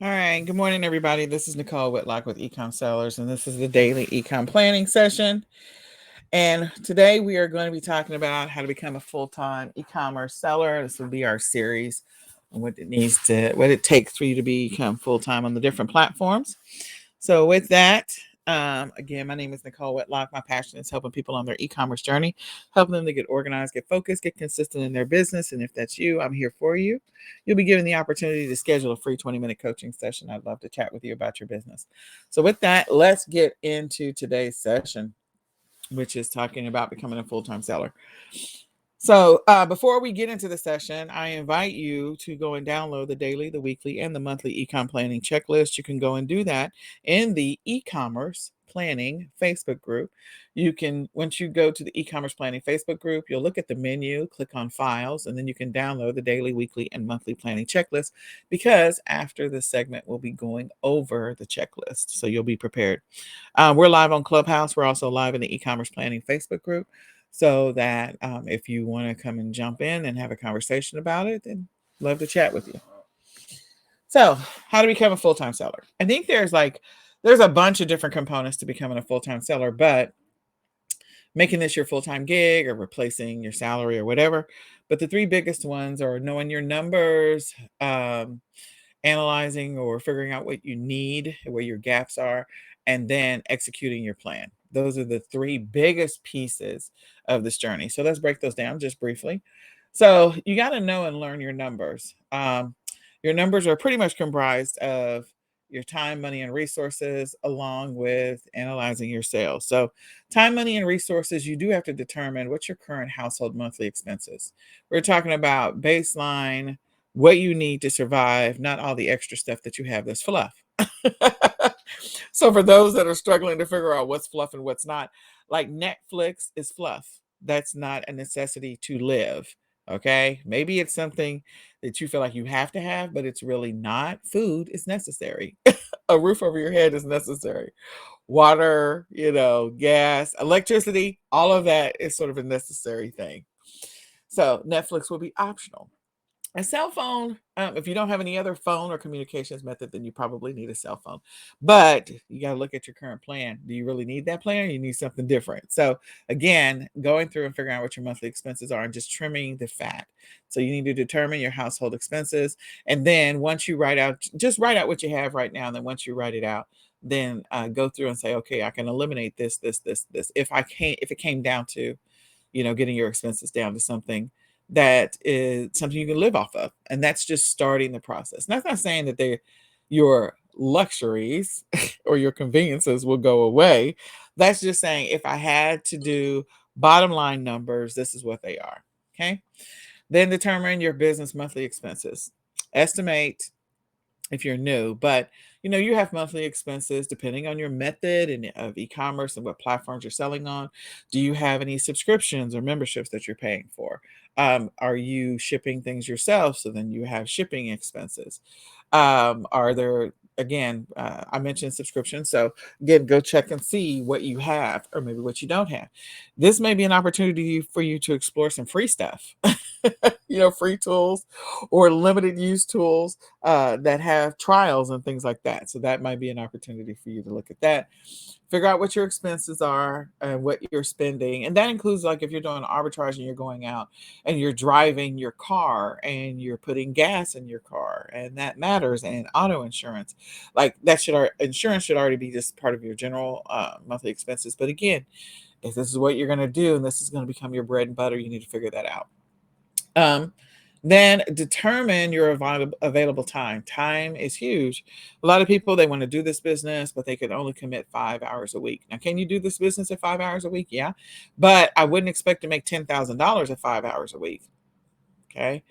All right. Good morning, everybody. This is Nicole Whitlock with eCom Sellers, and this is the daily eCom planning session. And today we are going to be talking about how to become a full-time e-commerce seller. This will be our series on what it takes for you to become full-time on the different platforms. So with that, again, my name is Nicole Whitlock. My passion is helping people on their e-commerce journey, helping them to get organized, get focused, get consistent in their business. And if that's you, I'm here for you. You'll be given the opportunity to schedule a free 20-minute coaching session. I'd love to chat with you about your business. So with that, let's get into today's session, which is talking about becoming a full-time seller. So before we get into the session, I invite you to go and download the daily, the weekly, and the monthly ecom planning checklist. You can go and do that in the eCommerce planning Facebook group. You can, once you go to the eCommerce planning Facebook group, you'll look at the menu, click on files, and then you can download the daily, weekly, and monthly planning checklist, because after this segment, we'll be going over the checklist. So you'll be prepared. We're live on Clubhouse. We're also live in the eCommerce planning Facebook group. So that if you want to come and jump in and have a conversation about it, then love to chat with you. So how to become a full-time seller? I think there's a bunch of different components to becoming a full-time seller, but making this your full-time gig or replacing your salary or whatever. But the three biggest ones are knowing your numbers, analyzing or figuring out what you need, where your gaps are, and then executing your plan. Those are the three biggest pieces of this journey. So let's break those down just briefly. So you got to know and learn your numbers. Your numbers are pretty much comprised of your time, money, and resources, along with analyzing your sales. So time, money, and resources, you do have to determine what's your current household monthly expenses. We're talking about baseline, what you need to survive, not all the extra stuff that you have that's fluff. So for those that are struggling to figure out what's fluff and what's not, like Netflix is fluff. That's not a necessity to live. Okay. Maybe it's something that you feel like you have to have, but it's really not. Food is necessary. A roof over your head is necessary. Water, gas, electricity, all of that is sort of a necessary thing. So Netflix will be optional. A cell phone, if you don't have any other phone or communications method, then you probably need a cell phone. But you got to look at your current plan. Do you really need that plan, or you need something different? So again, going through and figuring out what your monthly expenses are and just trimming the fat. So you need to determine your household expenses. And then once you just write out what you have right now. And then once you write it out, then go through and say, okay, I can eliminate this, this, this, this. If it came down to, getting your expenses down to something that is something you can live off of. And that's just starting the process. And that's not saying that your luxuries or your conveniences will go away. That's just saying, if I had to do bottom line numbers, this is what they are. Okay. Then determine your business monthly expenses. Estimate if you're new, but you have monthly expenses depending on your method and of e-commerce and what platforms you're selling on. Do you have any subscriptions or memberships that you're paying for? Are you shipping things yourself? So then you have shipping expenses. Are there, again, I mentioned subscription. So again, go check and see what you have, or maybe what you don't have. This may be an opportunity for you to explore some free stuff, free tools or limited use tools that have trials and things like that. So that might be an opportunity for you to look at that. Figure out what your expenses are and what you're spending. And that includes, like, if you're doing arbitrage and you're going out and you're driving your car and you're putting gas in your car, and that matters, and auto insurance, like insurance should already be just part of your general monthly expenses. But again, if this is what you're going to do and this is going to become your bread and butter, you need to figure that out. Then determine your available time. Time is huge. A lot of people, they want to do this business, but they can only commit 5 hours a week. Now, can you do this business at 5 hours a week? Yeah. But I wouldn't expect to make $10,000 at 5 hours a week. Okay.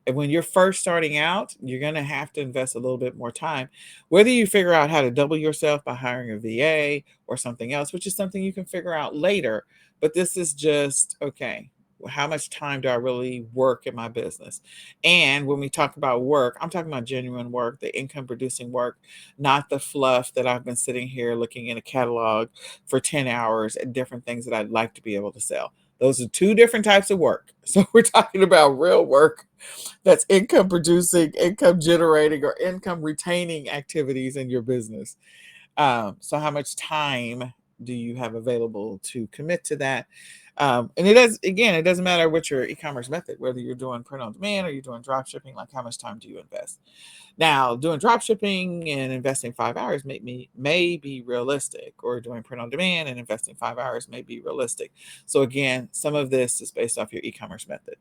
And when you're first starting out, you're going to have to invest a little bit more time. Whether you figure out how to double yourself by hiring a VA or something else, which is something you can figure out later. But this is just, okay, how much time do I really work in my business? And when we talk about work, I'm talking about genuine work, the income producing work, not the fluff that I've been sitting here looking in a catalog for 10 hours at different things that I'd like to be able to sell. Those are two different types of work. So we're talking about real work that's income producing, income generating, or income retaining activities in your business. So how much time do you have available to commit to that? And it doesn't matter what your e-commerce method, whether you're doing print on demand or you're doing drop shipping, like how much time do you invest? Now, doing drop shipping and investing 5 hours may be realistic, or doing print on demand and investing 5 hours may be realistic. So again, some of this is based off your e-commerce method.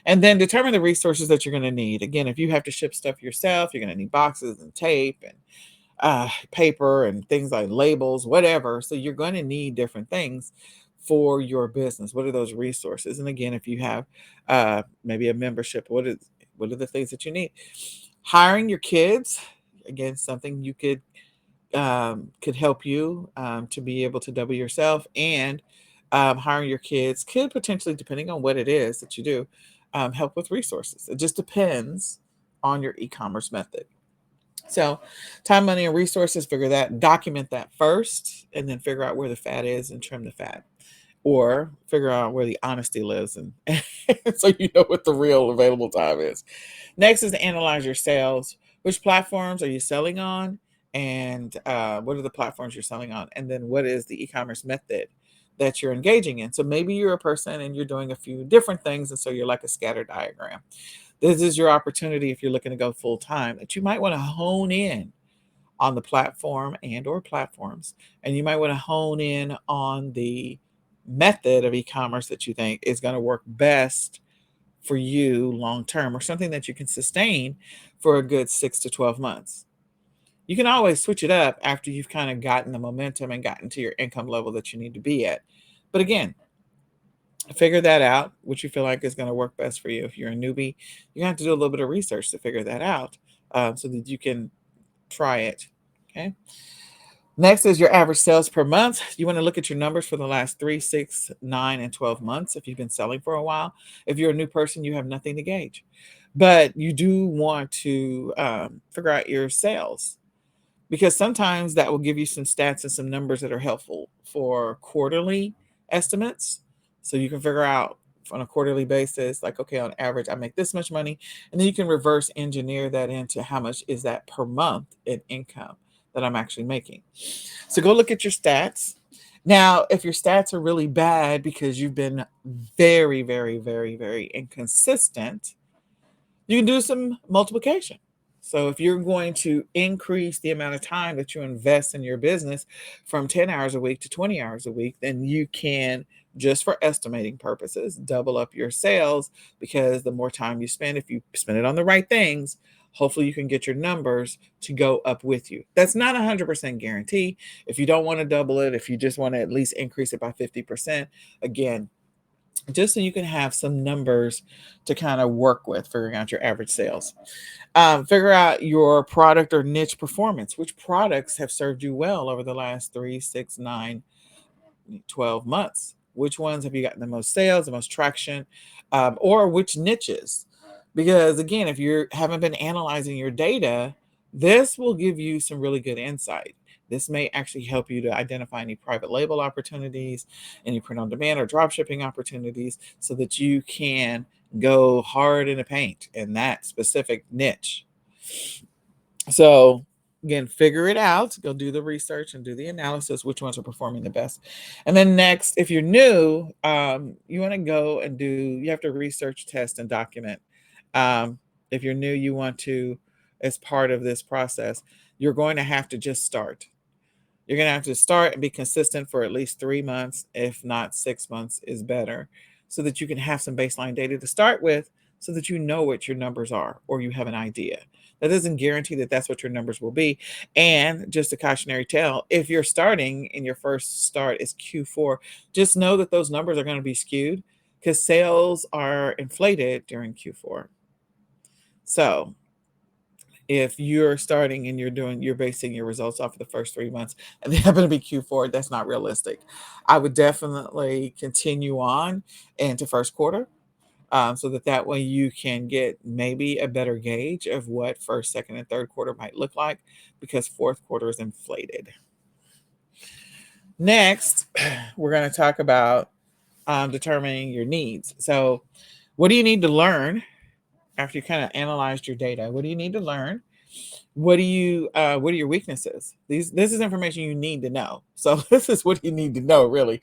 And then determine the resources that you're going to need. Again, if you have to ship stuff yourself, you're going to need boxes and tape and paper and things like labels, whatever. So you're going to need different things for your business. What are those resources? And again, if you have maybe a membership, what are the things that you need? Hiring your kids, again, something you could help you to be able to double yourself, and hiring your kids could potentially, depending on what it is that you do, help with resources. It just depends on your e-commerce method. So, time, money, and resources, document that first, and then figure out where the fat is and trim the fat, or figure out where the honesty lives, and so you know what the real available time is. Next is to analyze your sales. Which platforms are you selling on? And what are the platforms you're selling on? And then what is the e-commerce method that you're engaging in? So maybe you're a person and you're doing a few different things, and so you're like a scatter diagram. This is your opportunity, if you're looking to go full time, that you might want to hone in on the platform and or platforms, and you might want to hone in on the method of e-commerce that you think is going to work best for you long term, or something that you can sustain for a good 6 to 12 months. You can always switch it up after you've kind of gotten the momentum and gotten to your income level that you need to be at. But again, figure that out, what you feel like is going to work best for you. If you're a newbie, you have to do a little bit of research to figure that out, so that you can try it. Okay. Next is your average sales per month. You want to look at your numbers for the last 3, 6, 9, and 12 months if you've been selling for a while. If you're a new person, you have nothing to gauge. But you do want to figure out your sales, because sometimes that will give you some stats and some numbers that are helpful for quarterly estimates. So you can figure out on a quarterly basis, like, okay, on average, I make this much money. And then you can reverse engineer that into how much is that per month in income that I'm actually making. So go look at your stats. Now, if your stats are really bad because you've been very, very, very, very inconsistent, you can do some multiplication. So if you're going to increase the amount of time that you invest in your business from 10 hours a week to 20 hours a week, then you can, just for estimating purposes, double up your sales, because the more time you spend, if you spend it on the right things, hopefully you can get your numbers to go up with you. That's not 100% guarantee. If you don't want to double it, if you just want to at least increase it by 50%, again, just so you can have some numbers to kind of work with, figuring out your average sales. Figure out your product or niche performance. Which products have served you well over the last 3, 6, 9, 12 months? Which ones have you gotten the most sales, the most traction, or which niches? Because again, if you haven't been analyzing your data, this will give you some really good insight. This may actually help you to identify any private label opportunities, any print on demand or drop shipping opportunities, so that you can go hard in the paint in that specific niche. So again, figure it out, go do the research and do the analysis, which ones are performing the best. And then next, if you're new, you want to go and you have to research, test, and document. If you're new, you want to, as part of this process, you're going to have to just start. You're going to have to start and be consistent for at least 3 months, if not 6 months is better, so that you can have some baseline data to start with, so that you know what your numbers are, or you have an idea. That doesn't guarantee that that's what your numbers will be. And just a cautionary tale, if you're starting and your first start is Q4, just know that those numbers are going to be skewed, because sales are inflated during Q4. So if you're starting and you're basing your results off of the first 3 months and they happen to be Q4, that's not realistic. I would definitely continue on into first quarter, so that way you can get maybe a better gauge of what first, second, and third quarter might look like, because fourth quarter is inflated. Next, we're going to talk about determining your needs. So, what do you need to learn after you kind of analyzed your data? What do you need to learn? What are your weaknesses? This is information you need to know. So this is what you need to know, really.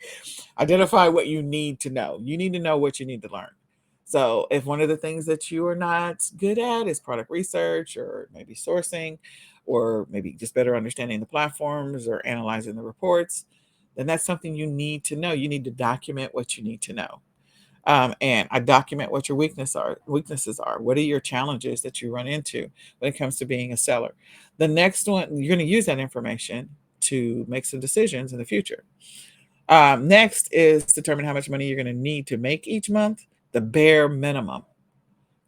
Identify what you need to know. You need to know what you need to learn. So if one of the things that you are not good at is product research or maybe sourcing or maybe just better understanding the platforms or analyzing the reports, then that's something you need to know. You need to document what you need to know. And I document what your weaknesses are. What are your challenges that you run into when it comes to being a seller? The next one, you're going to use that information to make some decisions in the future. Next is determine how much money you're going to need to make each month, the bare minimum.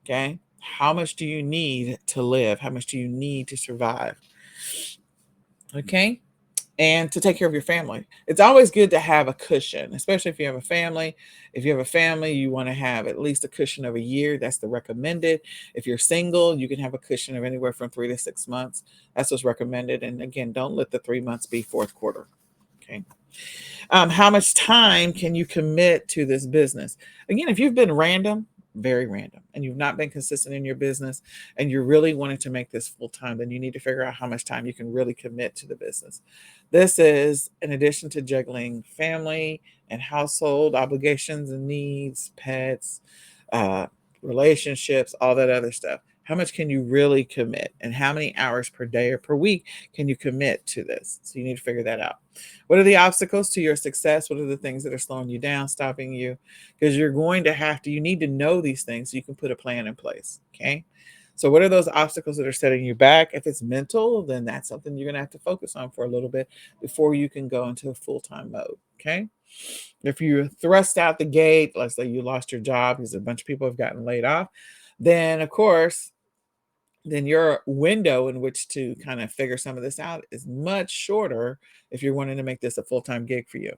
Okay. How much do you need to live? How much do you need to survive? Okay. And to take care of your family. It's always good to have a cushion, especially if you have a family. If you have a family, you want to have at least a cushion of a year. That's the recommended. If you're single, you can have a cushion of anywhere from 3 to 6 months. That's what's recommended. And again, don't let the 3 months be fourth quarter. Okay. How much time can you commit to this business? Again, if you've been random, very random, and you've not been consistent in your business, and you're really wanting to make this full time, then you need to figure out how much time you can really commit to the business. This is in addition to juggling family and household obligations and needs, pets, uh, relationships, all that other stuff. How much can you really commit? And how many hours per day or per week can you commit to this? So you need to figure that out. What are the obstacles to your success? What are the things that are slowing you down, stopping you? Because you're going to have to, you need to know these things so you can put a plan in place. Okay. So, what are those obstacles that are setting you back? If it's mental, then that's something you're going to have to focus on for a little bit before you can go into a full time mode. Okay. If you thrust out the gate, let's say you lost your job because a bunch of people have gotten laid off, then of course, then your window in which to kind of figure some of this out is much shorter if you're wanting to make this a full-time gig for you.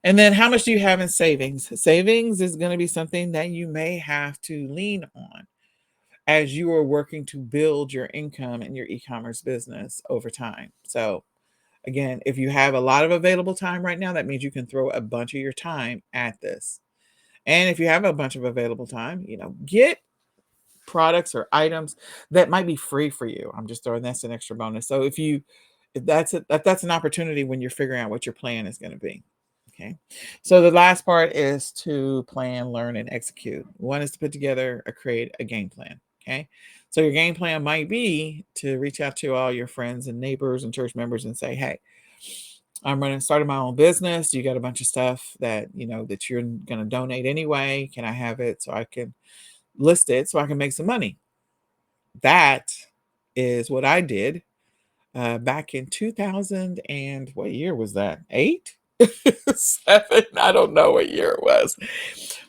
And then how much do you have in savings? Savings is going to be something that you may have to lean on as you are working to build your income in your e-commerce business over time. So again, if you have a lot of available time right now, that means you can throw a bunch of your time at this. And if you have a bunch of available time, get products or items that might be free for you. I'm just throwing that's an extra bonus. So if that's an opportunity when you're figuring out what your plan is going to be. Okay. So the last part is to plan, learn, and execute. One is to put together create a game plan. Okay. So your game plan might be to reach out to all your friends and neighbors and church members and say, hey, I'm running starting my own business. You got a bunch of stuff that that you're going to donate anyway. Can I have it so I can list it so I can make some money? That is what I did back in 2000 and what year was that? 8? 7? I don't know what year it was.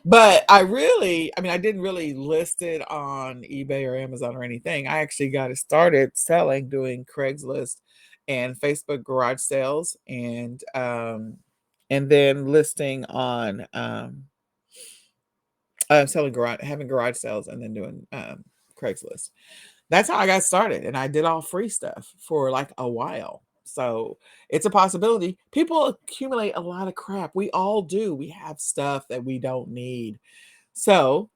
But I didn't really list it on eBay or Amazon or anything. I actually got it started selling, doing Craigslist and Facebook garage sales and then listing on selling garage having garage sales and then doing Craigslist. That's how I got started, and I did all free stuff for, like, a while. So, it's a possibility. People accumulate a lot of crap. We all do. We have stuff that we don't need. So,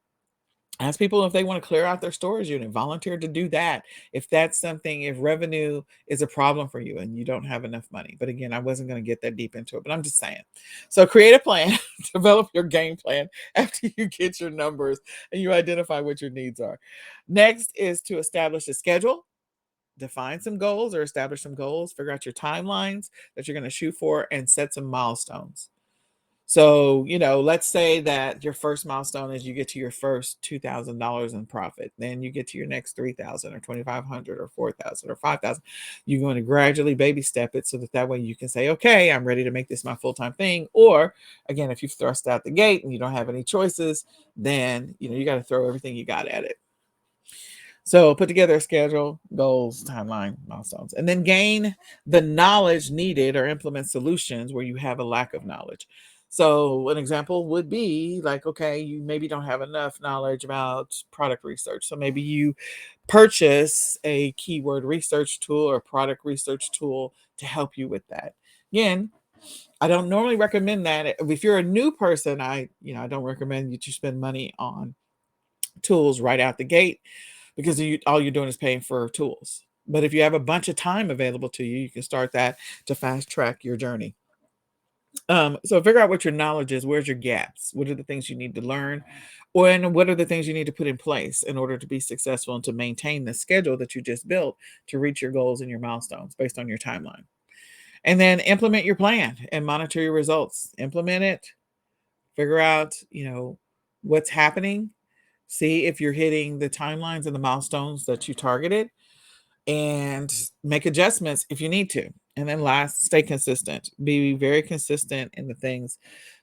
ask people if they wanna clear out their storage unit, volunteer to do that. If revenue is a problem for you and you don't have enough money. But again, I wasn't gonna get that deep into it, but I'm just saying. So create a plan, develop your game plan after you get your numbers and you identify what your needs are. Next is to establish a schedule, define some goals or establish some goals, figure out your timelines that you're gonna shoot for, and set some milestones. So, let's say that your first milestone is you get to your first $2,000 in profit. Then you get to your next 3,000 or 2,500 or 4,000 or 5,000. You're going to gradually baby step it so that way you can say, okay, I'm ready to make this my full-time thing. Or again, if you've thrust out the gate and you don't have any choices, then, you got to throw everything you got at it. So put together a schedule, goals, timeline, milestones, and then gain the knowledge needed or implement solutions where you have a lack of knowledge. So an example would be like, okay, you maybe don't have enough knowledge about product research. So maybe you purchase a keyword research tool or product research tool to help you with that. Again, I don't normally recommend that. If you're a new person, I don't recommend that you spend money on tools right out the gate because all you're doing is paying for tools. But if you have a bunch of time available to you, you can start that to fast track your journey. So figure out what your knowledge is. Where's your gaps? What are the things you need to learn? And what are the things you need to put in place in order to be successful and to maintain the schedule that you just built to reach your goals and your milestones based on your timeline? And then implement your plan and monitor your results. Implement it, figure out, what's happening, see if you're hitting the timelines and the milestones that you targeted, and make adjustments if you need to. And then last, stay consistent. Be very consistent in the things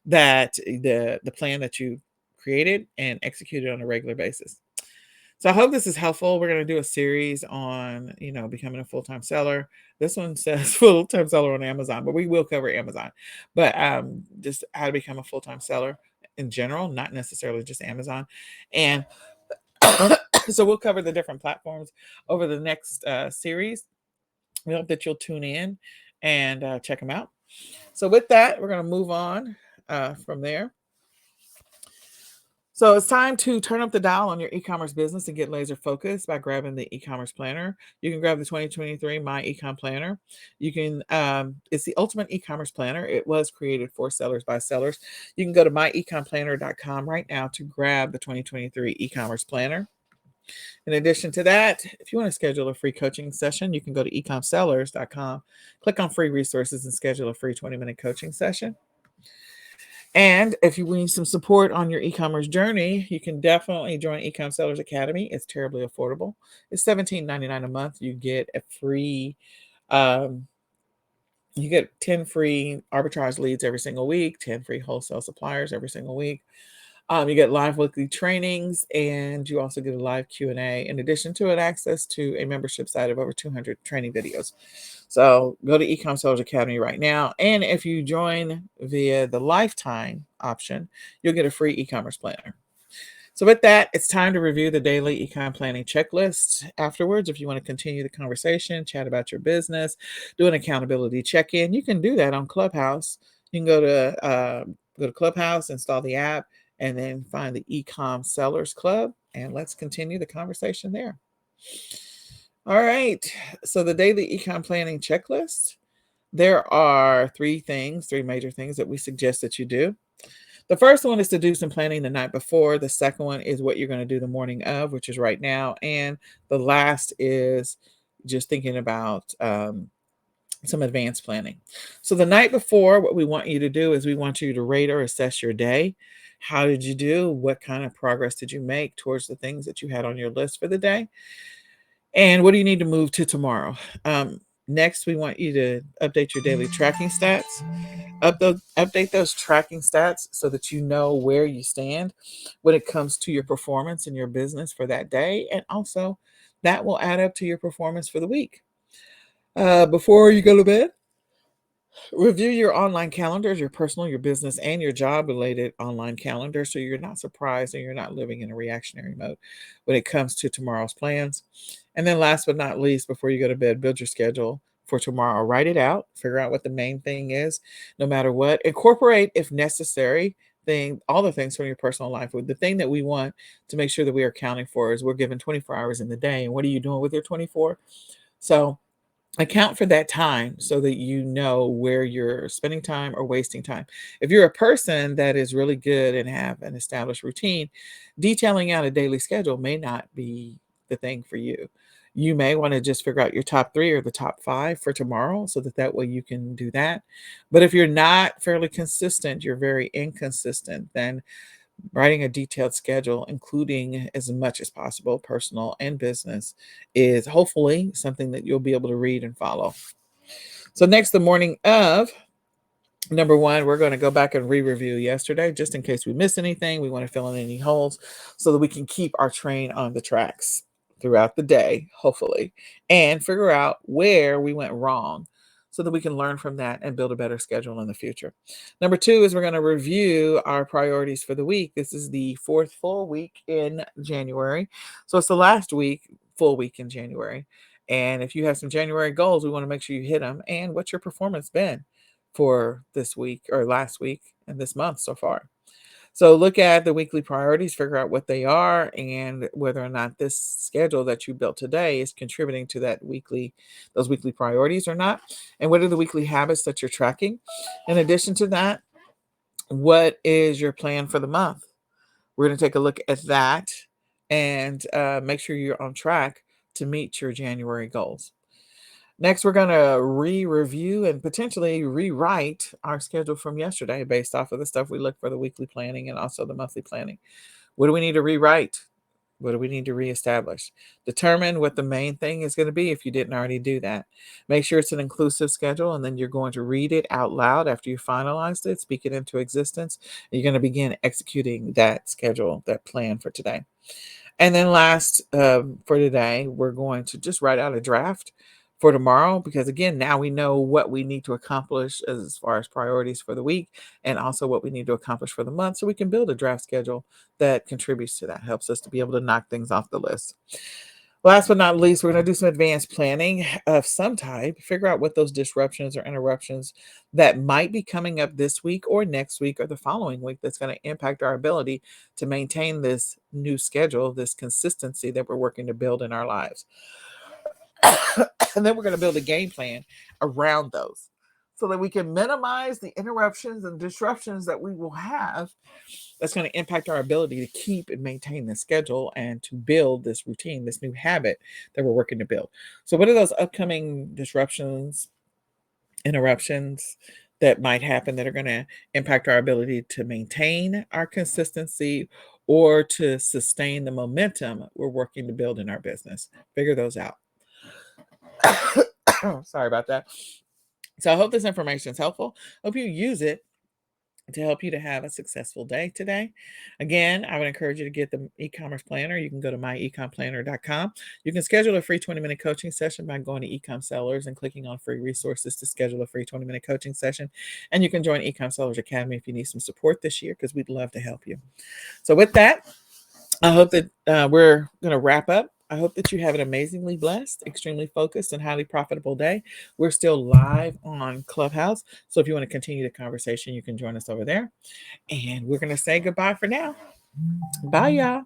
that the plan that you created and executed on a regular basis. So I hope this is helpful. We're going to do a series on, becoming a full-time seller. This one says full-time seller on Amazon, but we will cover Amazon. But just how to become a full-time seller in general, not necessarily just Amazon. And so we'll cover the different platforms over the next series. We hope that you'll tune in and check them out. So with that, we're going to move on from there. So it's time to turn up the dial on your e-commerce business and get laser focused by grabbing the e-commerce planner. You can grab the 2023 My Ecom Planner. You can, it's the ultimate e-commerce planner. It was created for sellers by sellers. You can go to myecomplanner.com right now to grab the 2023 e-commerce planner. In addition to that, if you want to schedule a free coaching session, you can go to ecomsellers.com, click on free resources, and schedule a free 20-minute coaching session. And if you need some support on your e-commerce journey, you can definitely join eCom Sellers Academy. It's terribly affordable. It's $17.99 a month. You get a free, you get 10 free arbitrage leads every single week, 10 free wholesale suppliers every single week. You get live weekly trainings, and you also get a live Q&A. In addition to it, access to a membership site of over 200 training videos. So go to eCom Sellers Academy right now. And if you join via the lifetime option, you'll get a free e-commerce planner. So with that, it's time to review the daily e-com planning checklist. Afterwards, if you want to continue the conversation, chat about your business, do an accountability check-in, you can do that on Clubhouse. You can go to Clubhouse, install the app, and then find the eCom Sellers Club, and let's continue the conversation there. All right, so the daily ecom planning checklist. There are three major things that we suggest that you do. The first one is to do some planning the night before. The second one is what you're going to do the morning of, which is right now. And the last is just thinking about some advanced planning. So the night before, what we want you to do is we want you to rate or assess your day. How did you do? What kind of progress did you make towards the things that you had on your list for the day? And what do you need to move to tomorrow? Next, we want you to update your daily tracking stats. Update those tracking stats so that you know where you stand when it comes to your performance in your business for that day. And also, that will add up to your performance for the week. Before you go to bed, review your online calendars, your personal, your business, and your job-related online calendar so you're not surprised and you're not living in a reactionary mode when it comes to tomorrow's plans. And then last but not least, before you go to bed, build your schedule for tomorrow. Write it out, figure out what the main thing is, no matter what. Incorporate, if necessary, all the things from your personal life. The thing that we want to make sure that we are accounting for is we're given 24 hours in the day. And what are you doing with your 24? So account for that time so that you know where you're spending time or wasting time. If you're a person that is really good and have an established routine, detailing out a daily schedule may not be the thing for you. You may want to just figure out your top 3 or the top 5 for tomorrow so that way you can do that. But if you're not fairly consistent, you're very inconsistent, then writing a detailed schedule, including as much as possible, personal and business, is hopefully something that you'll be able to read and follow. So next, the morning of, number one, we're going to go back and re-review yesterday, just in case we miss anything. We want to fill in any holes so that we can keep our train on the tracks throughout the day, hopefully, and figure out where we went wrong so that we can learn from that and build a better schedule in the future. Number 2 is we're going to review our priorities for the week. This is the 4th full week in January. So it's the last full week in January. And if you have some January goals, we want to make sure you hit them. And what's your performance been for this week or last week and this month so far. So look at the weekly priorities, figure out what they are and whether or not this schedule that you built today is contributing to those weekly priorities or not. And what are the weekly habits that you're tracking? In addition to that, what is your plan for the month? We're going to take a look at that and make sure you're on track to meet your January goals. Next, we're going to review and potentially rewrite our schedule from yesterday based off of the stuff we look for the weekly planning and also the monthly planning. What do we need to rewrite? What do we need to reestablish? Determine what the main thing is going to be if you didn't already do that. Make sure it's an inclusive schedule, and then you're going to read it out loud after you finalized it, speak it into existence. And you're going to begin executing that schedule, that plan for today. And then last for today, we're going to just write out a draft for tomorrow because, again, now we know what we need to accomplish as far as priorities for the week and also what we need to accomplish for the month. So we can build a draft schedule that contributes to that, helps us to be able to knock things off the list. Last but not least, we're going to do some advanced planning of some type, figure out what those disruptions or interruptions that might be coming up this week or next week or the following week that's going to impact our ability to maintain this new schedule, this consistency that we're working to build in our lives. And then we're going to build a game plan around those so that we can minimize the interruptions and disruptions that we will have that's going to impact our ability to keep and maintain the schedule and to build this routine, this new habit that we're working to build. So, what are those upcoming disruptions, interruptions that might happen that are going to impact our ability to maintain our consistency or to sustain the momentum we're working to build in our business? Figure those out. Sorry about that. So, I hope this information is helpful. Hope you use it to help you to have a successful day today. Again, I would encourage you to get the e-commerce planner. You can go to myecomplanner.com. You can schedule a free 20-minute coaching session by going to eCom Sellers and clicking on free resources to schedule a free 20-minute coaching session. And you can join eCom Sellers Academy if you need some support this year because we'd love to help you. So with that, I hope that we're going to wrap up. I hope that you have an amazingly blessed, extremely focused, and highly profitable day. We're still live on Clubhouse. So if you want to continue the conversation, you can join us over there. And we're going to say goodbye for now. Bye, y'all.